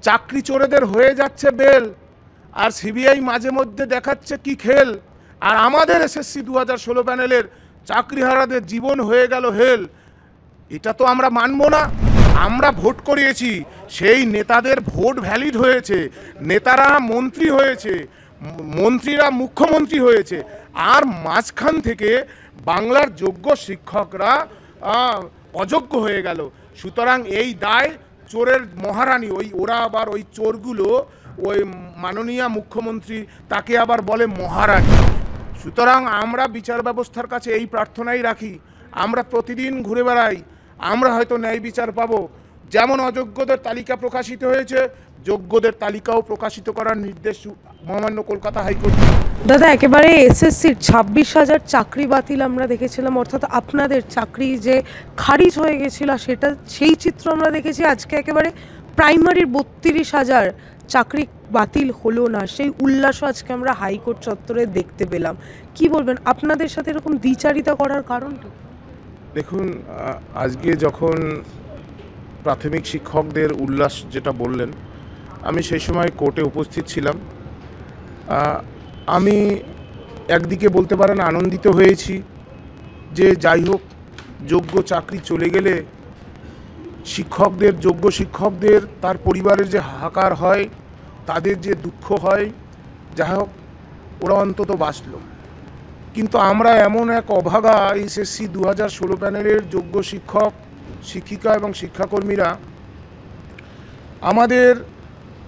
চাকরি চোরেদের হয়ে যাচ্ছে বেল, আর সিবিআই মাঝে মধ্যে দেখাচ্ছে কি খেল, আর আমাদের এসএসসি 2016 প্যানেলের চাকরিহারাদের জীবন হয়ে গেল হেল। এটা তো আমরা মানব না। আমরা ভোট করিয়েছি, সেই নেতাদের ভোট ভ্যালিড হয়েছে, নেতারা মন্ত্রী হয়েছে, মন্ত্রীরা মুখ্যমন্ত্রী হয়েছে, আর মাঝখান থেকে বাংলার যোগ্য শিক্ষকরা অযোগ্য হয়ে গেল। সুতরাং এই দায় চোরের মহারানী, ওরা আবার ওই চোরগুলো ওই মাননীয় মুখ্যমন্ত্রী তাকে আবার বলে মহারানী। সুতরাং আমরা বিচার ব্যবস্থার কাছে এই প্রার্থনাই রাখি, আমরা প্রতিদিন ঘুরে বেড়াই, আমরা হয়তো ন্যায় বিচার পাবো। যেমন অযোগ্যদের তালিকা প্রকাশিত হয়েছে, যোগ্যদের তালিকাও প্রকাশিত করার নির্দেশ মহামান্য কলকাতা হাইকোর্ট। দাদা, একেবারে এসএসসির 26,000 চাকরি বাতিল আমরা দেখেছিলাম, অর্থাৎ আপনাদের চাকরি যে খারিজ হয়ে গেছিল সেটা, সেই চিত্র আমরা দেখেছি। আজকে একেবারে প্রাইমারির 32,000 চাকরি বাতিল হলো না, সেই উল্লাসও আজকে আমরা হাইকোর্ট চত্বরে দেখতে পেলাম। কি বলবেন, আপনাদের সাথে এরকম দ্বিচারিতা করার কারণটা? দেখুন, আজকে যখন প্রাথমিক শিক্ষকদের উল্লাস যেটা বললেন, আমি সেই সময় কোর্টে উপস্থিত ছিলাম। আমি একদিকে বলতে পারেন আনন্দিত হয়েছি যে যাই হোক, যোগ্য চাকরি চলে গেলে শিক্ষকদের, যোগ্য শিক্ষকদের, তার পরিবারের যে হাহাকার হয়, তাদের যে দুঃখ হয়, যাই হোক ওরা অন্তত বাঁচল। কিন্তু আমরা এমন এক অভাগা এসএসসি 2016 প্যানেলের যোগ্য শিক্ষক, শিক্ষিকা এবং শিক্ষাকর্মীরা, আমাদের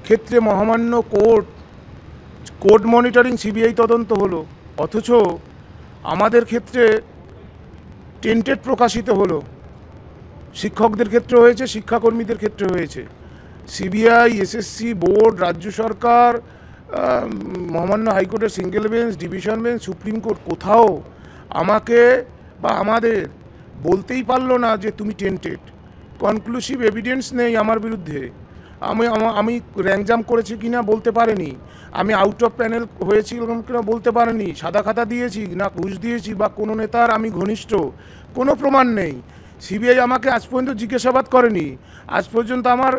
ক্ষেত্রে মহামান্য কোর্ট মনিটরিং সিবিআই তদন্ত হলো, অথচ আমাদের ক্ষেত্রে টেন্টেড প্রকাশিত হলো। শিক্ষকদের ক্ষেত্রে হয়েছে, শিক্ষাকর্মীদের ক্ষেত্রে হয়েছে। সিবিআই, এসএসসি বোর্ড, রাজ্য সরকার, মহামান্য হাইকোর্টের single bench, division bench, supreme court কোথাও আমাকে বা আমাদের বলতেই পারলো না যে তুমি টেন্টেড। কনক্লুসিভ এভিডেন্স নেই আমার বিরুদ্ধে। আমি র্যাঙ্ক জাম্প করেছি কিনা বলতে পারেনি, আমি আউট অফ প্যানেল হয়েছি কিনা বলতে পারেনি, সাদা খাতা দিয়েছি না ঘুষ দিয়েছি বা কোনো নেতার আমি ঘনিষ্ঠ, কোনো প্রমাণ নেই। সিবিআই আমাকে আজ পর্যন্ত জিজ্ঞাসাবাদ করেনি, আজ পর্যন্ত আমার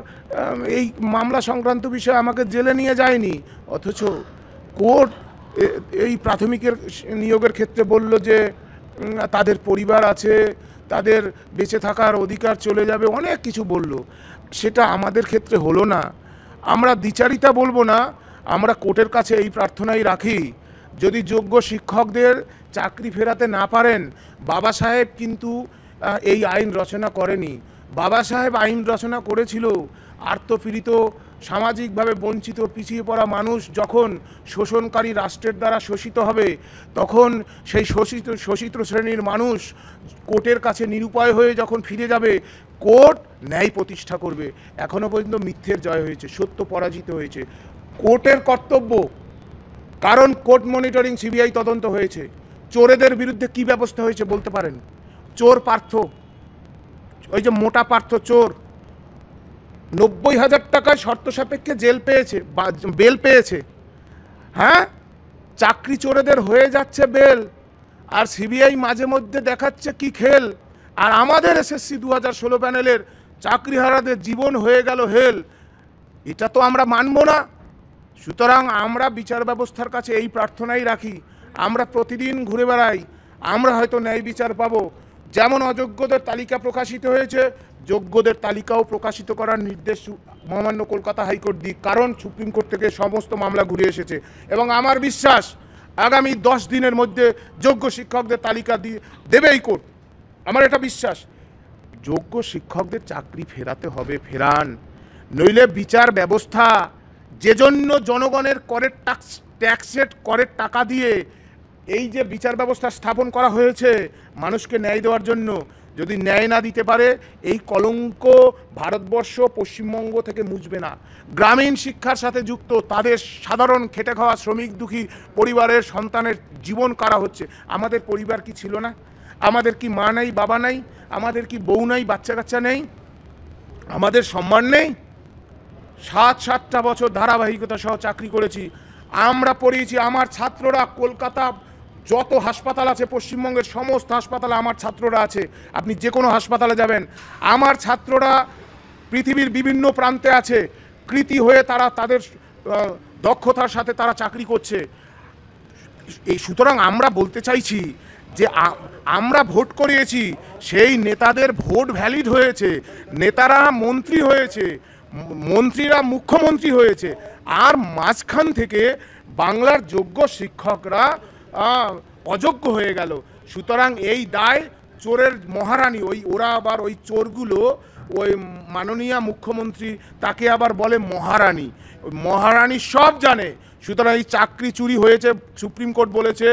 এই মামলা সংক্রান্ত বিষয়ে আমাকে জেলে নিয়ে যায়নি। অথচ কোর্ট এই প্রাথমিকের নিয়োগের ক্ষেত্রে বলল যে তাদের পরিবার আছে, তাদের বেঁচে থাকার অধিকার চলে যাবে, অনেক কিছু বলল। সেটা আমাদের ক্ষেত্রে হলো না। আমরা দ্বিচারিতা বলবো না, আমরা কোর্টের কাছে এই প্রার্থনাই রাখি, যদি যোগ্য শিক্ষকদের চাকরি ফেরাতে না পারেন, বাবা সাহেব কিন্তু এই আইন রচনা করেনি। বাবা সাহেব আইন রচনা করেছিল আর্তপীড়িত, সামাজিকভাবে বঞ্চিত, পিছিয়ে পড়া মানুষ যখন শোষণকারী রাষ্ট্রের দ্বারা শোষিত হবে, তখন সেই শোষিত শ্রেণীর মানুষ কোর্টের কাছে নিরুপায় হয়ে যখন ফিরে যাবে, কোর্ট ন্যায় প্রতিষ্ঠা করবে। এখনও পর্যন্ত মিথ্যের জয় হয়েছে, সত্য পরাজিত হয়েছে। কোর্টের কর্তব্য, কারণ কোর্ট মনিটরিং সিবিআই তদন্ত হয়েছে। চোরেদের বিরুদ্ধে কি ব্যবস্থা হয়েছে বলতে পারেন? চোর পার্থ, ওই যে মোটা পার্থ চোর, 90,000 টাকায় শর্ত সাপেক্ষে বেল পেয়েছে। হ্যাঁ, চাকরি চোরেদের হয়ে যাচ্ছে বেল, আর সিবিআই মাঝে মধ্যে দেখাচ্ছে কি খেল, আর আমাদের এসএসসি 2016 প্যানেলের চাকরিহারাদের জীবন হয়ে গেল হেল। এটা তো আমরা মানব না। সুতরাং আমরা বিচার ব্যবস্থার কাছে এই প্রার্থনাই রাখি, আমরা প্রতিদিন ঘুরে বেড়াই, আমরা হয়তো ন্যায় বিচার পাবো। যেমন অযোগ্যদের তালিকা প্রকাশিত হয়েছে, যোগ্যদের তালিকাও প্রকাশিত করার নির্দেশ মহামান্য কলকাতা হাইকোর্ট দিক, কারণ সুপ্রিম কোর্ট থেকে সমস্ত মামলা ঘুরে এসেছে। এবং আমার বিশ্বাস আগামী 10 দিনের মধ্যে যোগ্য শিক্ষকদের তালিকা দেবেই কোর্ট। আমার এটা বিশ্বাস। যোগ্য শিক্ষকদের চাকরি ফেরাতে হবে, ফেরান, নইলে বিচার ব্যবস্থা যে জন্য জনগণের করের ট্যাক্সের করের টাকা দিয়ে এই যে বিচার ব্যবস্থা স্থাপন করা হয়েছে মানুষকে ন্যায় দেওয়ার জন্য, যদি ন্যায় না দিতে পারে, এই কলঙ্ক ভারতবর্ষ, পশ্চিমবঙ্গ থেকে মুছবে না। গ্রামীণ শিক্ষার সাথে যুক্ত তাদের সাধারণ খেটে খাওয়া শ্রমিক দুঃখী পরিবারের সন্তানের জীবন কারা হচ্ছে। আমাদের পরিবার কি ছিল না? আমাদের কি মা নাই, বাবা নাই? আমাদের কি বউ নাই, বাচ্চা কাচ্চা নেই? আমাদের সম্মান নেই? 7-7টা বছর ধারাবাহিকতা সহ চাকরি করেছি, আমরা পড়িয়েছি। আমার ছাত্ররা কলকাতা যত হাসপাতাল আছে, পশ্চিমবঙ্গের সমস্ত হাসপাতালে আমার ছাত্ররা আছে। আপনি যে কোনো হাসপাতালে যাবেন, আমার ছাত্ররা পৃথিবীর বিভিন্ন প্রান্তে আছে। কৃতী হয়ে তারা তাদের দক্ষতার সাথে তারা চাকরি করছে। এই সুতরাং আমরা বলতে চাইছি যে আমরা ভোট করিয়েছি, সেই নেতাদের ভোট ভ্যালিড হয়েছে, নেতারা মন্ত্রী হয়েছে, মন্ত্রীরা মুখ্যমন্ত্রী হয়েছে, আর মাঝখান থেকে বাংলার যোগ্য শিক্ষকরা অযোগ্য হয়ে গেল। সুতরাং এই দায় চোরের মহারানী, ওরা আবার ওই চোরগুলো ওই মাননীয় মুখ্যমন্ত্রী তাকে আবার বলে মহারানী, মহারানী সব জানে। সুতরাং এই চাকরি চুরি হয়েছে, সুপ্রিম কোর্ট বলেছে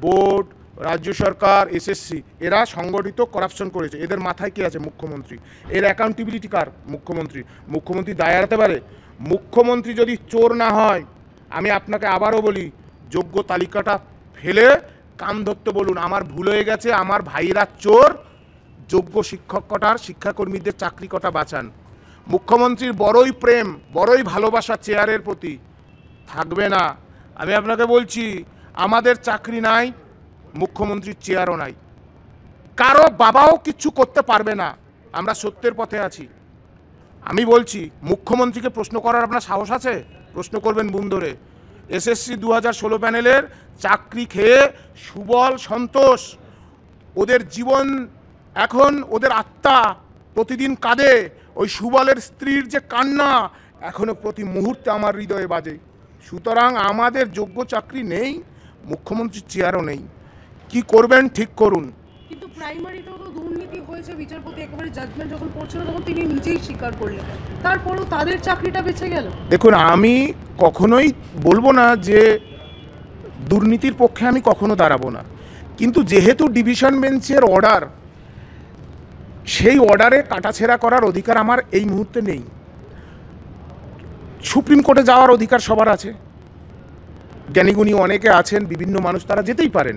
বোর্ড, রাজ্য সরকার, এসএসসি এরা সংগঠিত করাপশন করেছে। এদের মাথায় কে আছে? মুখ্যমন্ত্রী। এর অ্যাকাউন্টেবিলিটি কার? মুখ্যমন্ত্রী। মুখ্যমন্ত্রী দায় এড়াতে পারে? মুখ্যমন্ত্রী যদি চোর না হয়, আমি আপনাকে আবারও বলি, যোগ্য তালিকাটা ফেলে কান ধরতে বলুন, আমার ভুল হয়ে গেছে, আমার ভাইয়েরা চোর, যোগ্য শিক্ষক কটার, শিক্ষাকর্মীদের চাকরি কটা বাঁচান। মুখ্যমন্ত্রীর বড়ই প্রেম, বড়ই ভালোবাসা চেয়ারের প্রতি, থাকবে না। আমি আপনাকে বলছি, আমাদের চাকরি নাই, মুখ্যমন্ত্রীর চেয়ারও নাই, কারো বাবাও কিচ্ছু করতে পারবে না। আমরা সত্যের পথে আছি। আমি বলছি, মুখ্যমন্ত্রীকে প্রশ্ন করার আপনার সাহস আছে? প্রশ্ন করবেন বুম ধরে। এসএসসি 2016 প্যানেলের চাকরি খেয়ে সুবল, সন্তোষ, ওদের জীবন এখন, ওদের আত্মা প্রতিদিন কাঁদে। ওই সুবলের স্ত্রীর যে কান্না এখনো প্রতি মুহূর্তে আমার হৃদয়ে বাজে। সুতরাং আমাদের যোগ্য চাকরি নেই, মুখ্যমন্ত্রীর চেয়ারও নেই। কি করবেন ঠিক করুন। কিন্তু প্রাইমারিতেও তো দুর্নীতি হয়েছে, বিচারপতি একেবারে জাজমেন্ট যখন পড়ছিল তখন তিনি নিজেই স্বীকার করলেন, তারপরেও তাদের চাকরিটা বেঁচে গেল। দেখুন, আমি কখনোই বলবো না যে দুর্নীতির পক্ষে আমি কখনো দাঁড়াবো না, কিন্তু যেহেতু ডিভিশন বেঞ্চের অর্ডার, সেই অর্ডারে কাটাছেঁড়া করার অধিকার আমার এই মুহূর্তে নেই। সুপ্রিম কোর্টে যাওয়ার অধিকার সবার আছে, জ্ঞানীগুণী অনেকে আছেন, বিভিন্ন মানুষ, তারা যেতেই পারেন।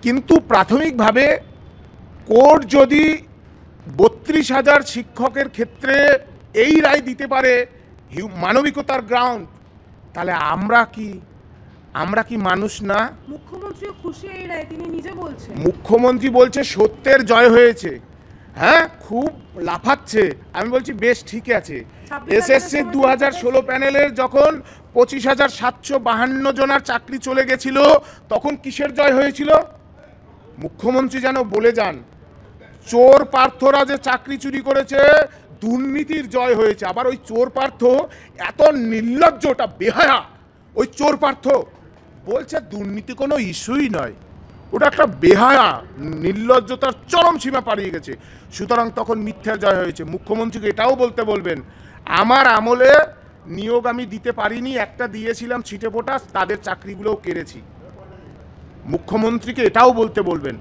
কিন্তু প্রাথমিকভাবে কোর্ট যদি 32,000 শিক্ষকের ক্ষেত্রে এই রায় দিতে পারে মানবিকতার গ্রাউন্ড, তাহলে আমরা কি মানুষ না? মুখ্যমন্ত্রীও খুশি এই রায়, তিনি নিজে বলছেন। মুখ্যমন্ত্রী বলছে সত্যের জয় হয়েছে, হ্যাঁ, খুব লাফাচ্ছে। আমি বলছি বেশ ঠিক আছে। এসএসসি 2016 প্যানেলের যখন 25,752 জনের চাকরি চলে গেছিল, তখন কিসের জয় হয়েছিল? মুখ্যমন্ত্রী যেন বলে যান, চোর পার্থরা যে চাকরি চুরি করেছে, দুর্নীতির জয় হয়েছে। আবার ওই চোর পার্থ এত নির্লজ্জ, ওটা বেহায়া, ওই চোর পার্থ বলছে দুর্নীতি কোনো ইস্যুই নয়, ওটা একটা বেহায়া, নির্লজ্জতার চরম সীমা পাড়িয়ে গেছে। সুতরাং তখন মিথ্যার জয় হয়েছে। মুখ্যমন্ত্রীকে এটাও বলতে বলবেন, আমার আমলে নিয়োগ আমি দিতে পারিনি, একটা দিয়েছিলাম ছিটে ফোটা, তাদের চাকরিগুলোও কেড়েছি। মুখ্যমন্ত্রীকে এটাও বলতে বলবেন,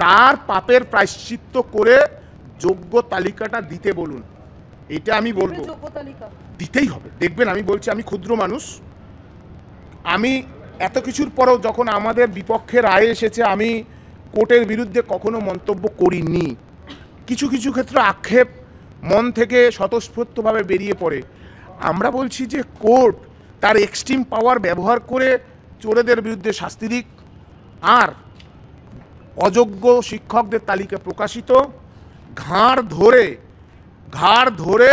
তার পাপের প্রায়শ্চিত্ত করে যোগ্য তালিকাটা দিতে বলুন। এটা আমি বলবো, দিতেই হবে। দেখবেন, আমি বলছি, আমি ক্ষুদ্র মানুষ, আমি এত কিছুর পরেও যখন আমাদের বিপক্ষে রায় এসেছে, আমি কোর্টের বিরুদ্ধে কখনো মন্তব্য করিনি। কিছু কিছু ক্ষেত্রে আক্ষেপ মন থেকে স্বতঃস্ফূর্তভাবে বেরিয়ে পড়ে। আমরা বলছি যে কোর্ট তার এক্সট্রিম পাওয়ার ব্যবহার করে চোরেদের বিরুদ্ধে শাস্তি দিক, আর অযোগ্য শিক্ষকদের তালিকা প্রকাশিত, ঘাড় ধরে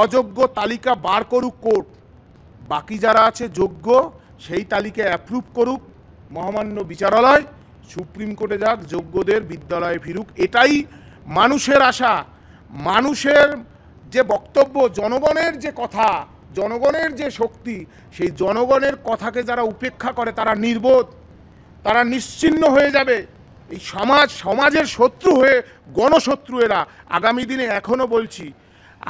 অযোগ্য তালিকা বার করুক কোর্ট, বাকি যারা আছে যোগ্য সেই তালিকা অ্যাপ্রুভ করুক মহামান্য বিচারালয়, সুপ্রিম কোর্টে যাক, যোগ্যদের বিদ্যালয়ে ফিরুক। এটাই মানুষের আশা। মানুষের যে বক্তব্য, জনগণের যে কথা, জনগণের যে শক্তি, সেই জনগণের কথাকে যারা উপেক্ষা করে তারা নির্বোধ, তারা নিশ্চিহ্ন হয়ে যাবে। এই সমাজের শত্রু হয়ে গণশত্রু এরা। আগামী দিনে, এখনও বলছি,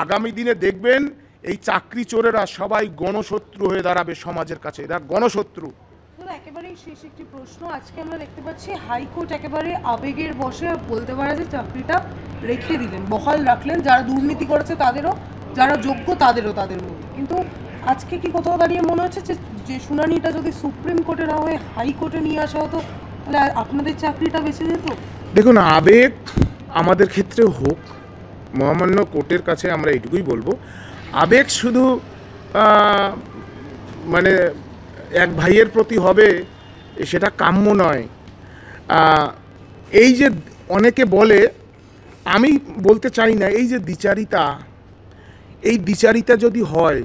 আগামী দিনে দেখবেন এই চাকরি চোরেরা সবাই গণশত্রু হয়ে দাঁড়াবে সমাজের কাছে, এরা গণশত্রু। একেবারেই শেষ একটি প্রশ্ন, আজকে আমরা দেখতে পাচ্ছি হাইকোর্ট একেবারে আবেগের বশে বলতে পারে যে চাকরিটা রেখে দিলেন, বহাল রাখলেন, যারা দুর্নীতি করেছে তাদেরও, যারা যোগ্য তাদেরও, তাদের মধ্যে। কিন্তু আজকে কি কোথাও দাঁড়িয়ে মনে হচ্ছে যে শুনানিটা যদি সুপ্রিম কোর্টে না হয়ে হাইকোর্টে নিয়ে আসা হতো, তাহলে আপনাদের চাকরিটা বেঁচে যেত? দেখুন, আবেগ আমাদের ক্ষেত্রে হোক, মহামান্য কোর্টের কাছে আমরা এইটুকুই বলবো, আবেগ শুধু মানে এক ভাইয়ের প্রতি হবে সেটা কাম্য নয়। এই যে অনেকে বলে, আমি বলতে চাই না, এই যে দ্বিচারিতা, এই দ্বিচারিতা যদি হয়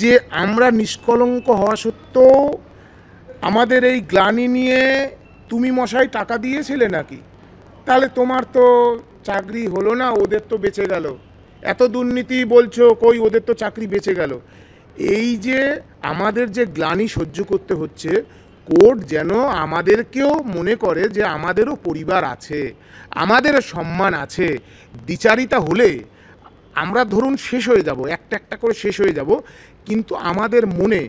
যে আমরা নিষ্কলঙ্ক হওয়া সত্ত্বেও আমাদের এই গ্লানি নিয়ে তুমি মশাই টাকা দিয়েছিলে নাকি, তাহলে তোমার তো চাকরি হলো না, ওদের তো বেঁচে গেল। এত দুর্নীতি বলছো, কই ওদের তো চাকরি বেঁচে গেল। এই যে আমাদের যে গ্লানি সহ্য করতে হচ্ছে, কোর্ট যেন আমাদেরকেও মনে করে যে আমাদেরও পরিবার আছে, আমাদেরও সম্মান আছে। দ্বিচারিতা হলে আমরা ধরুন শেষ হয়ে যাব, একটা একটা করে শেষ হয়ে যাব, কিন্তু আমাদের মনে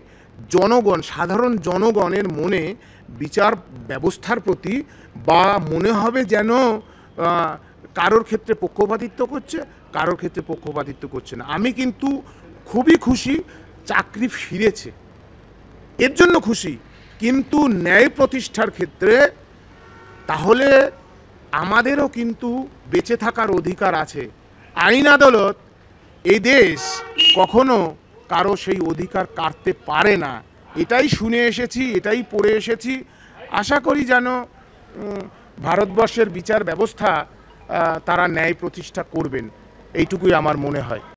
জনগণ, সাধারণ জনগণের মনে বিচার ব্যবস্থার প্রতি বা মনে হবে যেন কারোর ক্ষেত্রে পক্ষপাতিত্ব করছে, কারোর ক্ষেত্রে পক্ষপাতিত্ব করছে না। আমি কিন্তু খুবই খুশি চাকরি ফিরেছে, এর জন্য খুশি। কিন্তু ন্যায় প্রতিষ্ঠার ক্ষেত্রে তাহলে আমাদেরও কিন্তু বেঁচে থাকার অধিকার আছে। আইন আদালত এই দেশ কখনো কারো সেই অধিকার কাটতে পারে না, এটাই শুনে এসেছি, এটাই পড়ে এসেছি। আশা করি যেন ভারতবর্ষের বিচার ব্যবস্থা তারা ন্যায় প্রতিষ্ঠা করবেন, এইটুকুই আমার মনে হয়।